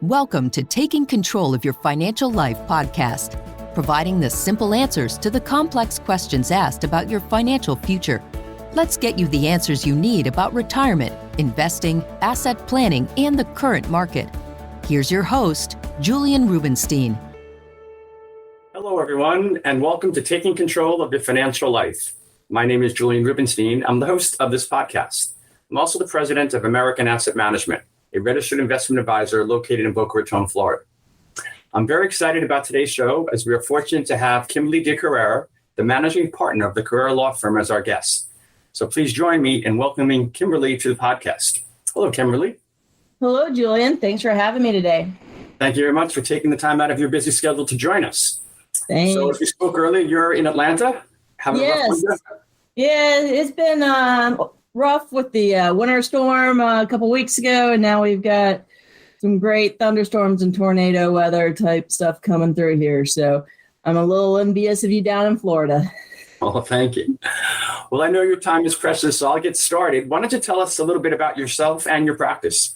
Welcome to Taking Control of Your Financial Life podcast, providing the simple answers to the complex questions asked about your financial future. Let's get you the answers you need about retirement, investing, asset planning, and the current market. Here's your host, Julian Rubenstein. Hello, everyone, and welcome to Taking Control of Your Financial Life. My name is Julian Rubenstein. I'm the host of this podcast. I'm also the president of American Asset Management, a registered investment advisor located in Boca Raton, Florida. I'm very excited about today's show as we are fortunate to have Kimberly DeCarrerra, the managing partner of the DeCarrerra Law Firm, as our guest. So please join me in welcoming Kimberly to the podcast. Hello, Kimberly. Hello, Julian. Thanks for having me today. Thank you very much for taking the time out of your busy schedule to join us. Thanks. So as we spoke earlier, you're in Atlanta? Having a rough one there? Yeah, it's been rough with the winter storm a couple weeks ago, and now we've got some great thunderstorms and tornado weather type stuff coming through here. So I'm a little envious of you down in Florida. Oh, thank you. Well, I know your time is precious, so I'll get started. Why don't you tell us a little bit about yourself and your practice?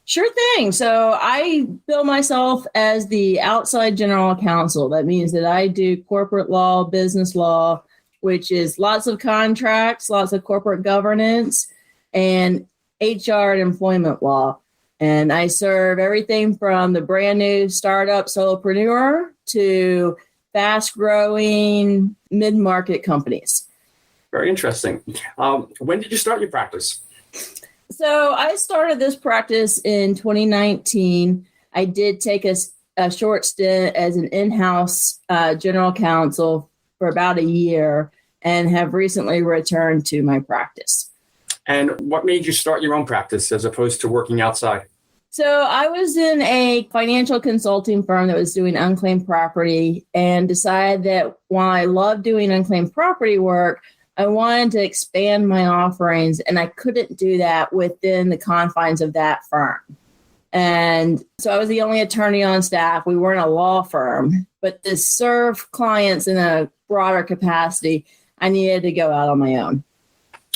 Sure thing. So I bill myself as the outside general counsel. That means that I do corporate law, business law, which is lots of contracts, lots of corporate governance, and HR and employment law. And I serve everything from the brand new startup solopreneur to fast-growing mid-market companies. Very interesting. When did you start your practice? So I started this practice in 2019. I did take a short stint as an in-house general counsel for about a year and have recently returned to my practice. And what made you start your own practice as opposed to working outside? So I was in a financial consulting firm that was doing unclaimed property and decided that while I love doing unclaimed property work, I wanted to expand my offerings, and I couldn't do that within the confines of that firm. And so I was the only attorney on staff. We weren't a law firm, but to serve clients in a broader capacity, I needed to go out on my own.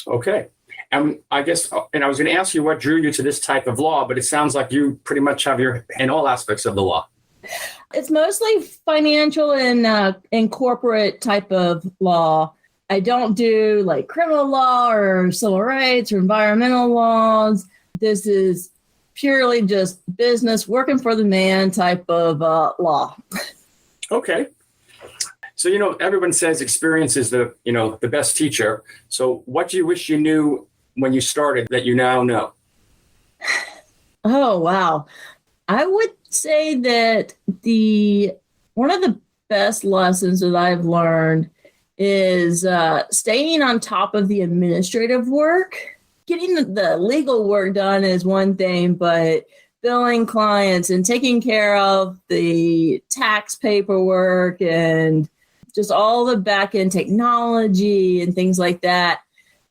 Okay. And I guess, and I was going to ask you what drew you to this type of law, but it sounds like you pretty much have in all aspects of the law. It's mostly financial and corporate type of law. I don't do like criminal law or civil rights or environmental laws. This is purely just business, working for the man type of law. Okay. So, everyone says experience is the best teacher. So what do you wish you knew when you started that you now know? Oh, wow. I would say that one of the best lessons that I've learned is staying on top of the administrative work. Getting the legal work done is one thing, but billing clients and taking care of the tax paperwork and just all the back-end technology and things like that,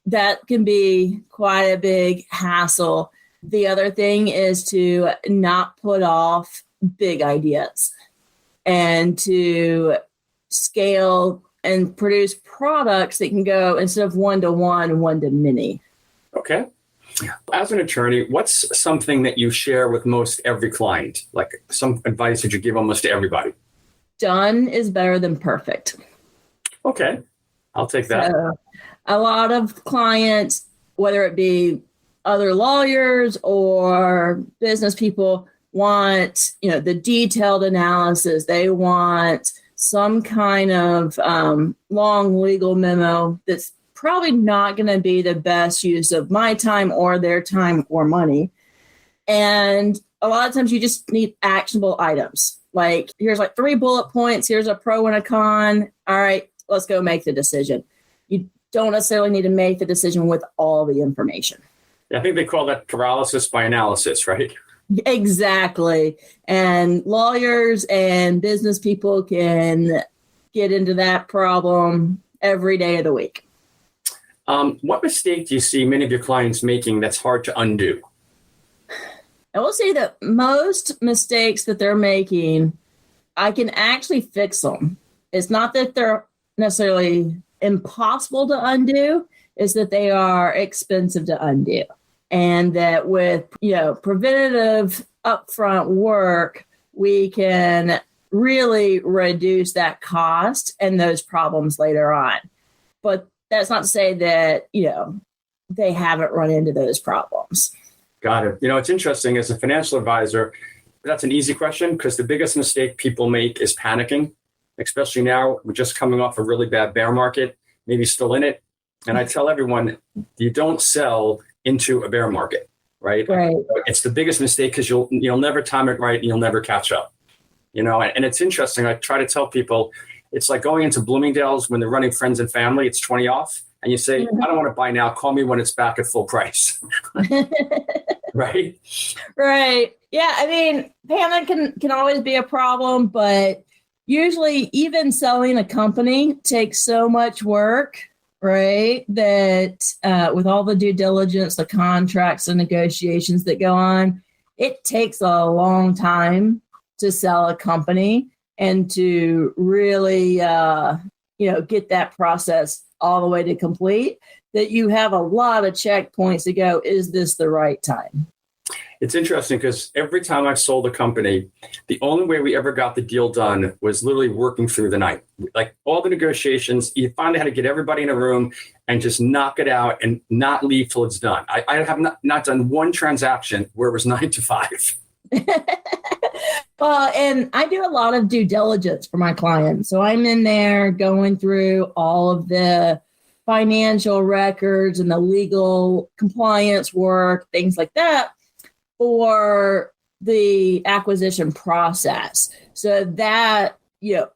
that can be quite a big hassle. The other thing is to not put off big ideas and to scale and produce products that can go instead of one-to-one, one-to-many. Okay. As an attorney, what's something that you share with most every client? Like some advice that you give almost to everybody? Done is better than perfect. Okay. I'll take that. So, a lot of clients, whether it be other lawyers or business people, want, the detailed analysis. They want some kind of long legal memo that's probably not going to be the best use of my time or their time or money. And a lot of times you just need actionable items. Like, here's 3 bullet points. Here's a pro and a con. All right, let's go make the decision. You don't necessarily need to make the decision with all the information. Yeah, I think they call that paralysis by analysis, right? Exactly. And lawyers and business people can get into that problem every day of the week. What mistake do you see many of your clients making that's hard to undo? I will say that most mistakes that they're making, I can actually fix them. It's not that they're necessarily impossible to undo, it's that they are expensive to undo. And that with, preventative upfront work, we can really reduce that cost and those problems later on. But that's not to say that, they haven't run into those problems. Got it. It's interesting as a financial advisor, that's an easy question because the biggest mistake people make is panicking, especially now we're just coming off a really bad bear market, maybe still in it. And I tell everyone, you don't sell into a bear market, right? Right. It's the biggest mistake because you'll never time it right and you'll never catch up. And it's interesting. I try to tell people it's like going into Bloomingdale's when they're running friends and family, it's 20 off. And you say, I don't want to buy now. Call me when it's back at full price. Right? Right. Yeah. I mean, panic can always be a problem, but usually even selling a company takes so much work, right? That with all the due diligence, the contracts and negotiations that go on, it takes a long time to sell a company and to really, get that process all the way to complete, that you have a lot of checkpoints to go, is this the right time? It's interesting because every time I've sold a company, the only way we ever got the deal done was literally working through the night. Like all the negotiations, you finally had to get everybody in a room and just knock it out and not leave till it's done. I have not done one transaction where it was 9 to 5. Well, and I do a lot of due diligence for my clients. So I'm in there going through all of the financial records and the legal compliance work, things like that, for the acquisition process. So that, you're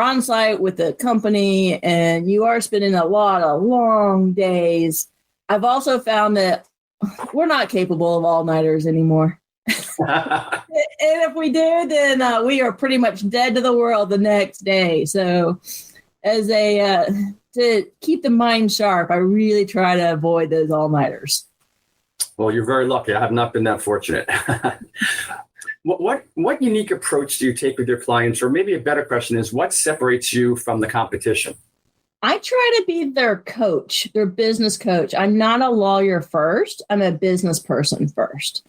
on site with the company and you are spending a lot of long days. I've also found that we're not capable of all-nighters anymore. And if we do, then we are pretty much dead to the world the next day. So as to keep the mind sharp, I really try to avoid those all-nighters. Well, you're very lucky. I have not been that fortunate. What unique approach do you take with your clients? Or maybe a better question is, what separates you from the competition? I try to be their coach, their business coach. I'm not a lawyer first. I'm a business person first.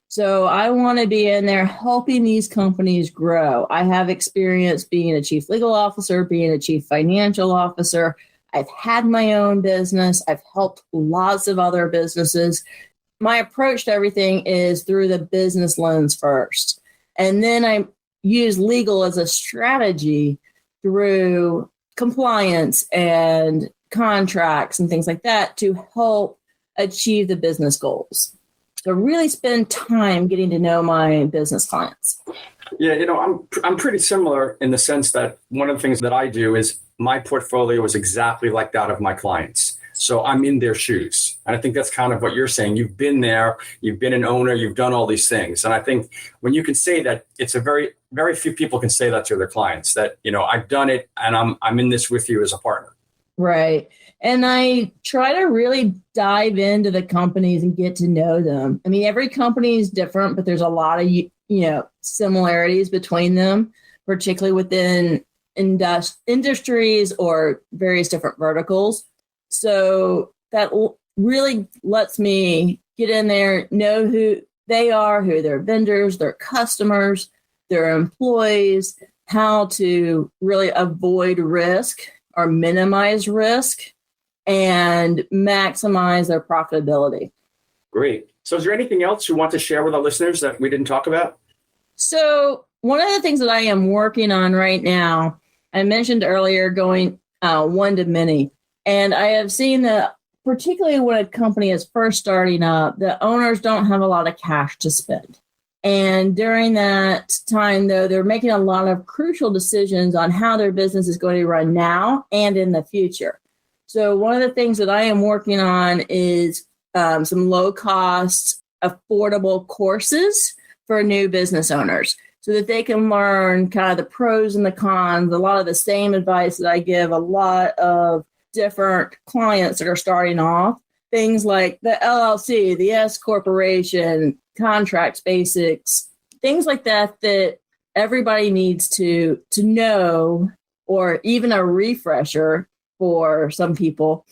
So I want to be in there helping these companies grow. I have experience being a chief legal officer, being a chief financial officer. I've had my own business. I've helped lots of other businesses. My approach to everything is through the business lens first. And then I use legal as a strategy through compliance and contracts and things like that to help achieve the business goals. So really spend time getting to know my business clients. Yeah, I'm pretty similar in the sense that one of the things that I do is my portfolio is exactly like that of my clients. So I'm in their shoes. And I think that's kind of what you're saying. You've been there, you've been an owner, you've done all these things. And I think when you can say that, it's a very, very few people can say that to their clients, that, I've done it and I'm in this with you as a partner. Right. And I try to really dive into the companies and get to know them. I mean, every company is different, but there's a lot of, similarities between them, particularly within industries or various different verticals. So that really lets me get in there, know who they are, who their vendors, their customers, their employees, how to really avoid risk or minimize risk and maximize their profitability. Great. So is there anything else you want to share with our listeners that we didn't talk about? So one of the things that I am working on right now, I mentioned earlier going one to many. And I have seen that particularly when a company is first starting up, the owners don't have a lot of cash to spend. And during that time, though, they're making a lot of crucial decisions on how their business is going to run now and in the future. So one of the things that I am working on is some low-cost, affordable courses for new business owners so that they can learn kind of the pros and the cons, a lot of the same advice that I give a lot of different clients that are starting off, things like the LLC, the S corporation, contracts basics, things like that everybody needs to know, or even a refresher for some people.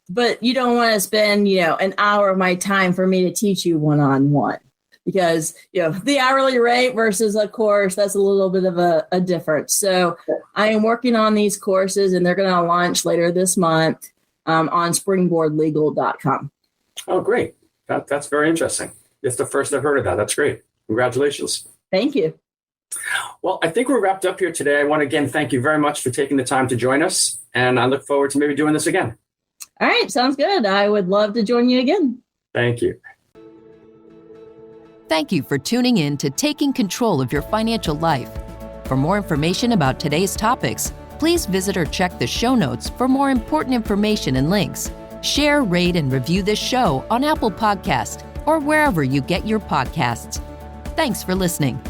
But you don't want to spend, an hour of my time for me to teach you one-on-one. because, the hourly rate versus a course, that's a little bit of a difference. So I am working on these courses, and they're going to launch later this month on springboardlegal.com. Oh, great. That's very interesting. It's the first I've heard of that. That's great. Congratulations. Thank you. Well, I think we're wrapped up here today. I want to again thank you very much for taking the time to join us, and I look forward to maybe doing this again. All right. Sounds good. I would love to join you again. Thank you. Thank you for tuning in to Taking Control of Your Financial Life. For more information about today's topics, please visit or check the show notes for more important information and links. Share, rate, and review this show on Apple Podcast or wherever you get your podcasts. Thanks for listening.